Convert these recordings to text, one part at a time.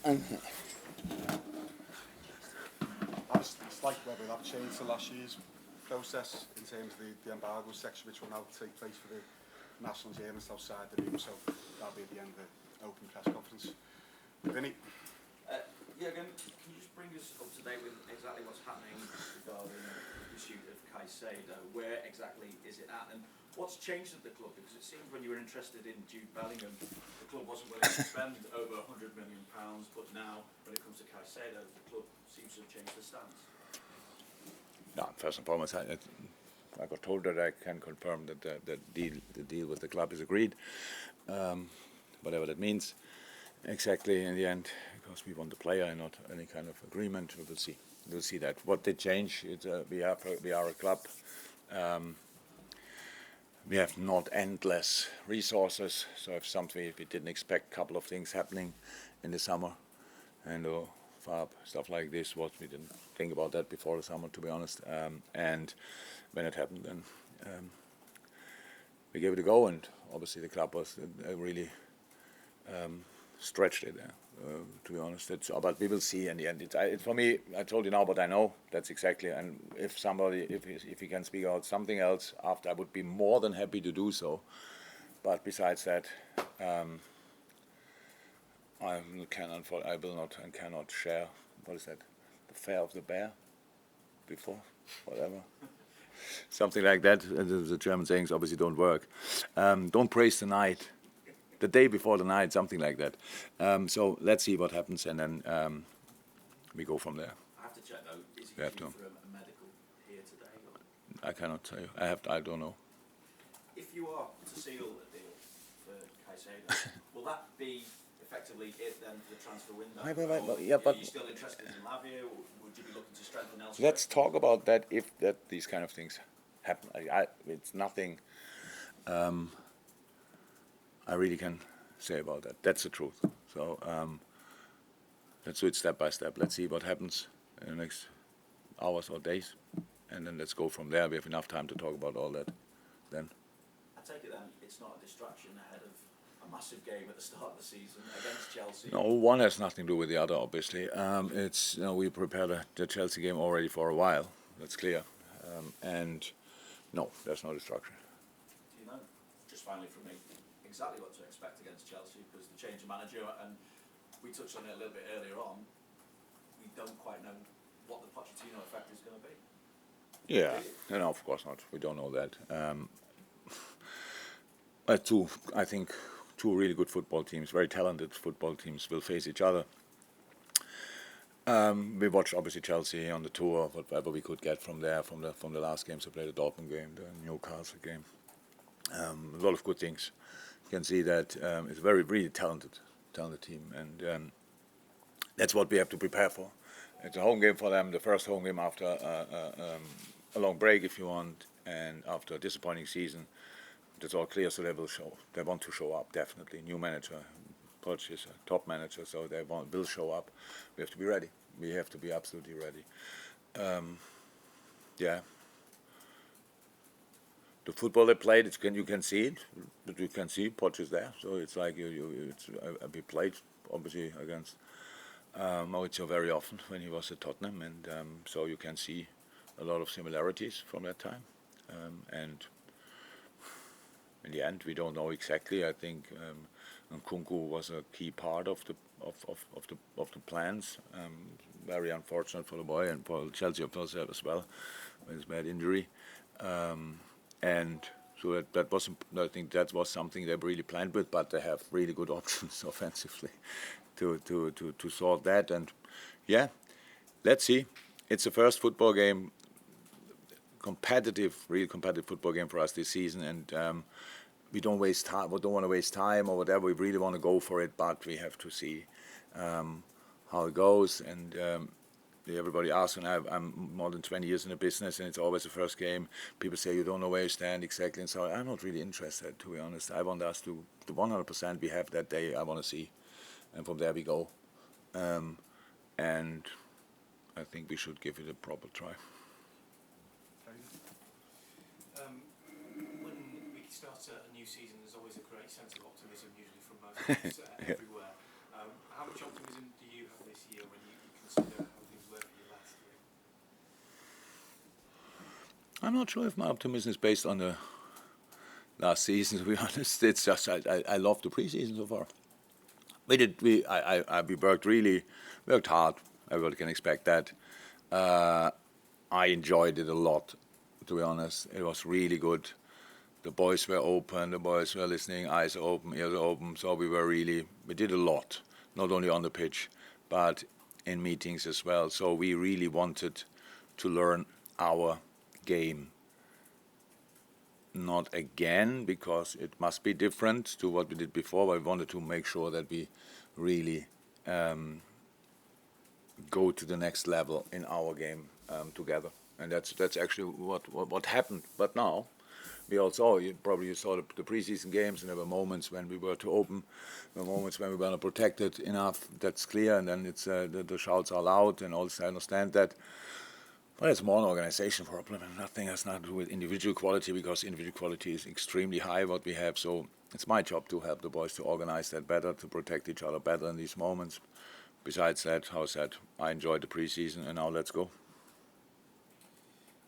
It's like whether that changed to last year's process in terms of the embargo section, which will now take place for the national journalists outside the room. So that'll be at the end of the open press conference. Vinny? Jurgen, can you just bring us up to date with exactly what's happening regarding the pursuit of Caicedo? Where exactly is it at? And what's changed at the club? Because it seems when you were interested in Jude Bellingham, the club wasn't willing to spend over £100 million, but now, when it comes to Caicedo, the club seems to have changed the stance. No, first and foremost, I got told that I can confirm that the deal with the club is agreed, whatever that means. Exactly in the end, because we want the player and not any kind of agreement. We will see. We'll see that. What did change? We are a club. We have not endless resources. So if we didn't expect a couple of things happening in the summer, and FAB stuff like this, we didn't think about that before the summer, to be honest. And when it happened, then we gave it a go. And obviously the club was really stretched it there, to be honest. But we will see in the end. It's for me, I told you now what I know. That's exactly. And if he can speak out something else after, I would be more than happy to do so. But besides that, I will not and cannot share. What is that? The fare of the bear? Before, whatever. Something like that. The German sayings obviously don't work. Don't praise the night. The day before the night, something like that. So let's see what happens, and then we go from there. I have to check though. Is he due for a medical here today? Or? I cannot tell you. I don't know. If you are to seal a deal for Caicedo, will that be effectively it then for the transfer window? But are you still interested in Lavia, or would you be looking to strengthen elsewhere? Let's talk about that if these kind of things happen. It's nothing. I really can say about that. That's the truth. So let's do it step by step. Let's see what happens in the next hours or days, and then let's go from there. We have enough time to talk about all that then. I take it then it's not a distraction ahead of a massive game at the start of the season against Chelsea? No, one has nothing to do with the other, obviously. We prepared the Chelsea game already for a while. That's clear. And no, there's no distraction. Do you know, just finally from me, exactly what to expect against Chelsea, because the change of manager, and we touched on it a little bit earlier on, we don't quite know what the Pochettino effect is going to be. Yeah, no, of course not. We don't know that. I think two really good football teams, very talented football teams, will face each other. We watched obviously Chelsea on the tour, whatever we could get from there, from the last games. We played the Dortmund game, the Newcastle game. A lot of good things. You can see that it's a very, really talented team, and that's what we have to prepare for. It's a home game for them, the first home game after a long break, if you want, and after a disappointing season. That's all clear, so they want to show up, definitely. New manager, Poch is a top manager, so they will show up. We have to be ready. We have to be absolutely ready. Yeah. The football they played, you can see it. But you can see Poch is there, so it's like we played obviously against Maurizio very often when he was at Tottenham, and so you can see a lot of similarities from that time. And in the end, we don't know exactly. I think Nkunku was a key part of the plans. Very unfortunate for the boy and for Chelsea, of course, as well, with his bad injury. And so that was, I think that was something they really planned with, but they have really good options offensively to sort that. And yeah, let's see. It's the first football game, really competitive football game for us this season, and we don't waste time. We don't want to waste time or whatever. We really want to go for it, but we have to see how it goes. And everybody asks, and I'm more than 20 years in the business, and it's always the first game. People say you don't know where you stand exactly, and so I'm not really interested, to be honest. I want us to the 100% we have that day. I want to see, and from there we go. And I think we should give it a proper try. When we start a new season, there's always a great sense of optimism, usually from most of us everywhere. How much optimism do you have this year when you consider how things were for you last year? I'm not sure if my optimism is based on the last season. To be honest, it's just I love the preseason so far. We worked hard. Everybody can expect that. I enjoyed it a lot. To be honest, it was really good. The boys were open. The boys were listening. Eyes open, ears open. So we did a lot, not only on the pitch, but in meetings as well. So we really wanted to learn our game. Not again, because it must be different to what we did before, but we wanted to make sure that we really go to the next level in our game together. And that's actually what happened. But now, we also, you saw the preseason games, and there were moments when we were too open, there were moments when we were not protected enough. That's clear, and then it's the shouts are loud, and all this, I understand that. But it's more an organization problem, and nothing has nothing to do with individual quality, because individual quality is extremely high, what we have. So it's my job to help the boys to organize that better, to protect each other better in these moments. Besides that, how said, I enjoyed the preseason, and now let's go.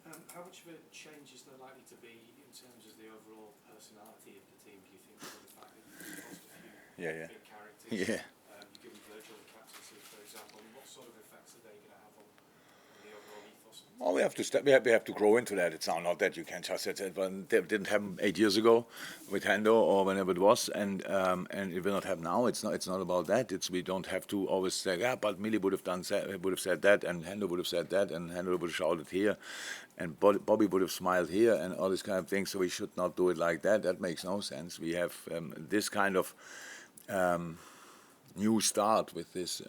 How much of a change is there likely to be in terms of the overall personality of the team, do you think, for the fact that you've lost a few big characters? Yeah. You've given Virgil the captaincy, for example. What sort of effects are they going to have on the overall ethos? Well, we have to grow into that. It's not that you can just say it. But it didn't happen 8 years ago with Hendo or whenever it was, and it will not happen now. It's not about that. We don't have to always say, but Millie would have said that, and Hendo would have said that, and Hendo would have shouted here, and Bobby would have smiled here, and all this kind of thing. So we should not do it like that. That makes no sense. We have this kind of new start with this.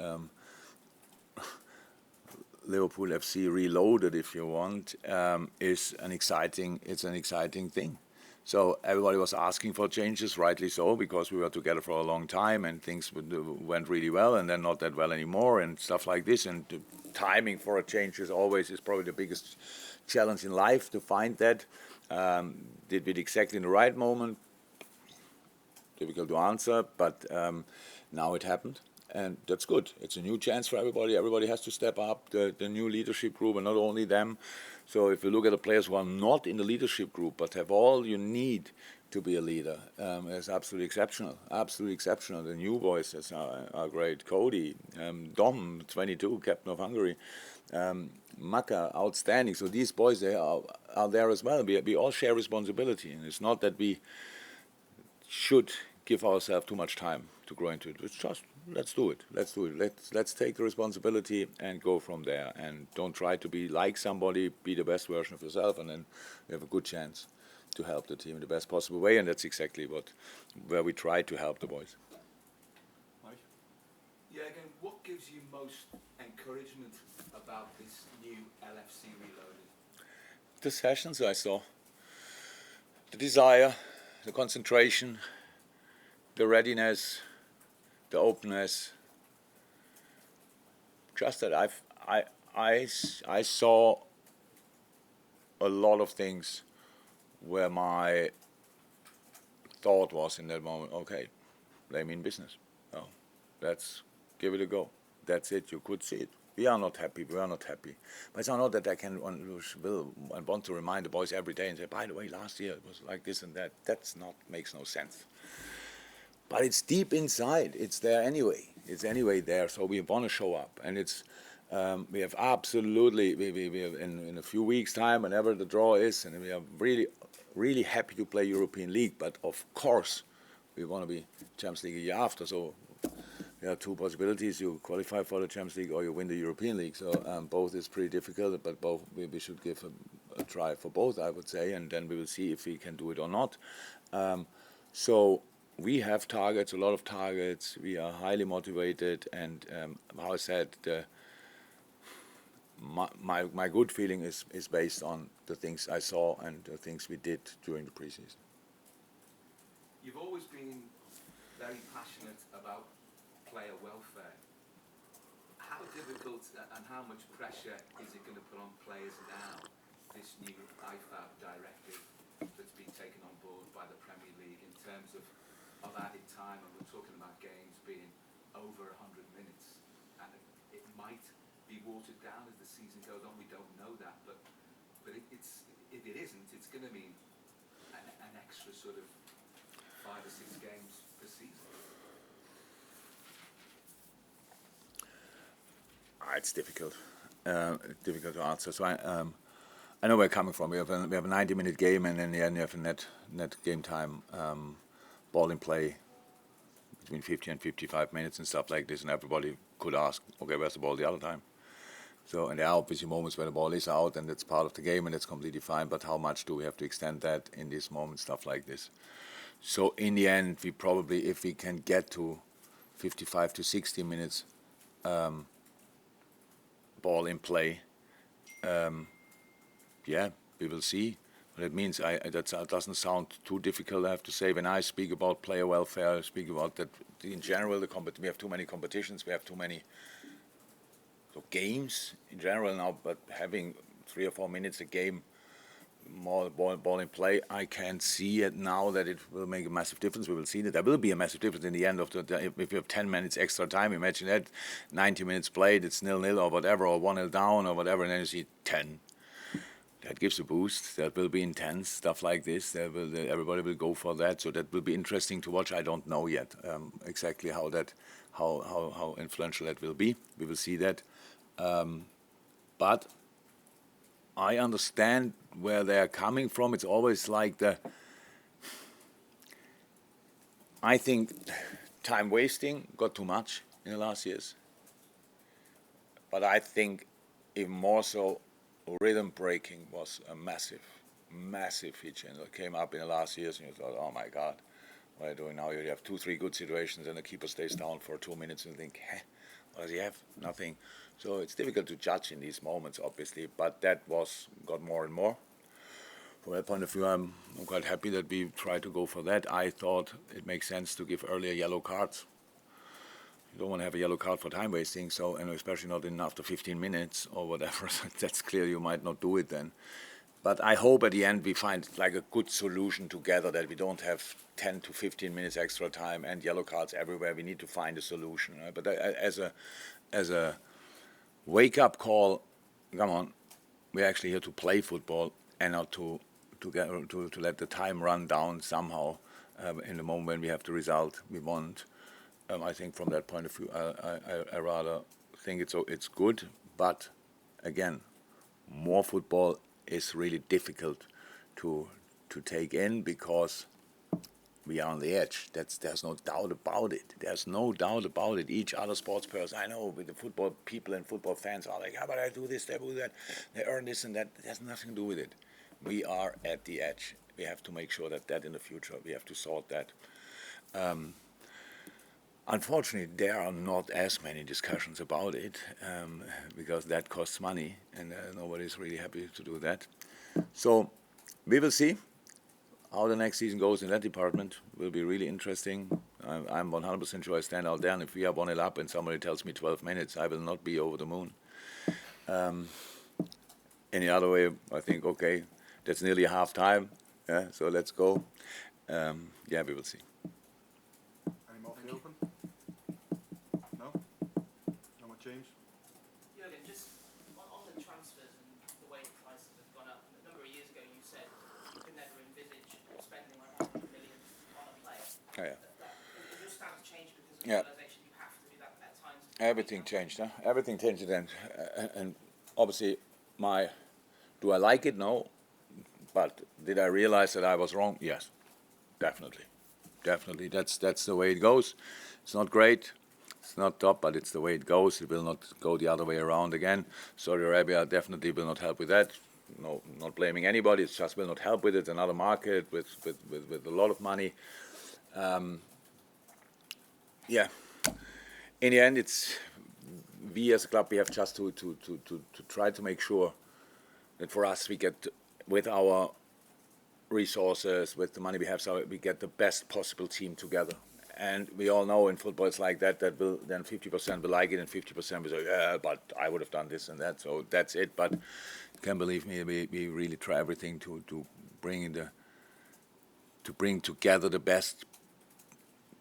Liverpool FC Reloaded, if you want, is an exciting thing. So everybody was asking for changes, rightly so, because we were together for a long time and things went really well, and then not that well anymore, and stuff like this. And the timing for a change is probably the biggest challenge in life, to find that. Did we exactly in the right moment? Difficult to answer, but now it happened. And that's good. It's a new chance for everybody. Everybody has to step up, the new leadership group, and not only them. So if you look at the players who are not in the leadership group but have all you need to be a leader, it's absolutely exceptional. Absolutely exceptional. The new boys are great. Cody, Dom, 22, captain of Hungary, Maka, outstanding. So these boys, they are there as well. We all share responsibility, and it's not that we should give ourselves too much time to grow into it. It's just, let's do it. Let's take the responsibility and go from there. And don't try to be like somebody. Be the best version of yourself, and then you have a good chance to help the team in the best possible way. And that's exactly where we try to help the boys. Mike? Yeah, again, what gives you most encouragement about this new LFC Reloaded? The sessions I saw, the desire, the concentration, the readiness, the openness. Just that I saw a lot of things where my thought was in that moment, okay, they mean business. Oh, let's give it a go. That's it. You could see it. We are not happy. But it's not that I want to remind the boys every day and say, by the way, last year it was like this and that. Makes no sense. But it's deep inside. It's there anyway. It's anyway there. So we want to show up, and it's we have absolutely we have in a few weeks' time, whenever the draw is, and we are really happy to play European League. But of course, we want to be Champions League a year after. So there are two possibilities: you qualify for the Champions League or you win the European League. So both is pretty difficult, but both we should give a try for both, I would say, and then we will see if we can do it or not. So. We have targets, a lot of targets. We are highly motivated, and how I said, my good feeling is based on the things I saw and the things we did during the preseason. You've always been very passionate about player welfare. How difficult and how much pressure is it going to put on players now, this new IFAB directive that's been taken on board by the Premier League, in terms of added time, and we're talking about games being over 100 minutes, and it might be watered down as the season goes on. We don't know that, but if it isn't, it's going to mean an extra sort of 5 or 6 games per season. It's difficult. Difficult to answer. So I know where you're coming from. We have a 90-minute game, and then you have a net game time, ball in play between 50 and 55 minutes and stuff like this. And everybody could ask, okay, where's the ball the other time? So, and there are obviously moments where the ball is out, and that's part of the game, and that's completely fine. But how much do we have to extend that in these moments, stuff like this? So in the end, we probably, if we can get to 55 to 60 minutes ball in play, we will see. But it means that doesn't sound too difficult, I have to say. When I speak about player welfare, I speak about that in general, we have too many competitions, we have too many games in general now, but having 3 or 4 minutes a game, more ball in play, I can see it now that it will make a massive difference. We will see that there will be a massive difference in the end of if you have 10 minutes extra time. Imagine that, 90 minutes played, it's 0-0 or whatever, or 1-0 down or whatever, and then you see 10. That gives a boost. That will be intense, stuff like this. Everybody will go for that. So that will be interesting to watch. I don't know yet exactly how influential that will be. We will see that. But I understand where they are coming from. It's always like I think time wasting got too much in the last years. But I think even more so, rhythm breaking was a massive feature. And it came up in the last years, and you thought, oh my God, what are you doing now? You have 2-3 good situations, and the keeper stays down for 2 minutes, and you think, what does he have? Nothing. So it's difficult to judge in these moments, obviously, but that got more and more. From that point of view, I'm quite happy that we try to go for that. I thought it makes sense to give earlier yellow cards. You don't want to have a yellow card for time wasting, so, and especially not after 15 minutes or whatever. So that's clear, you might not do it then. But I hope at the end we find like a good solution together, that we don't have 10 to 15 minutes extra time and yellow cards everywhere. We need to find a solution. Right? But as a wake-up call, come on, we're actually here to play football and not to let the time run down somehow in the moment when we have the result we want. I think from that point of view, I rather think it's good. But again, more football is really difficult to take in, because we are on the edge. There's no doubt about it. There's no doubt about it. Each other sports person I know, with the football people and football fans, are like, how about I do this, they do that, they earn this and that. It has nothing to do with it. We are at the edge. We have to make sure that in the future, we have to sort that. Unfortunately, there are not as many discussions about it, because that costs money, and nobody's really happy to do that. So we will see how the next season goes in that department. Will be really interesting. I'm 100% sure I stand out there, and if we are 1-0 up and somebody tells me 12 minutes, I will not be over the moon. Any other way, I think, okay, that's nearly half time, so let's go. We will see. Any more for the open? No? No more James? Jurgen, just on the transfers and the way the prices have gone up. A number of years ago you said you could never envisage spending like 100 million on a player. Has your stance changed because of the realisation you have to do that at times? Everything changed, Everything changed then. And obviously, do I like it? No. But did I realize that I was wrong? Yes, definitely. That's the way it goes. It's not great. It's not top, but it's the way it goes. It will not go the other way around again. Saudi Arabia definitely will not help with that. No, not blaming anybody. It just will not help with it. Another market with a lot of money. In the end, we as a club, we have just to try to make sure that for us we get, with our resources, with the money we have, so we get the best possible team together. And we all know in football it's like that will then 50% will like it and 50% will say, yeah, but I would have done this and that. So that's it. But you can believe me, we really try everything to bring together the best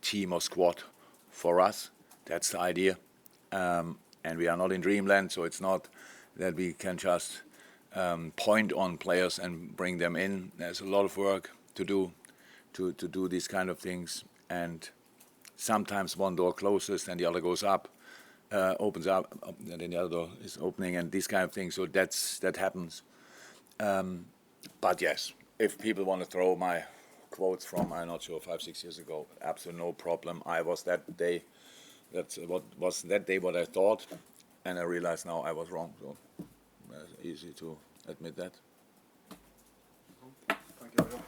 team or squad for us. That's the idea. And we are not in dreamland, so it's not that we can just point on players and bring them in. There's a lot of work to do to do these kind of things, and sometimes one door closes and the other goes up, opens up, and then the other door is opening, and these kind of things. So that happens. But yes, if people want to throw my quotes from, I'm not sure, 5-6 years ago, absolutely no problem. I was that day. That's what was that day what I thought, and I realize now I was wrong. So it's easy to admit that. Thank you.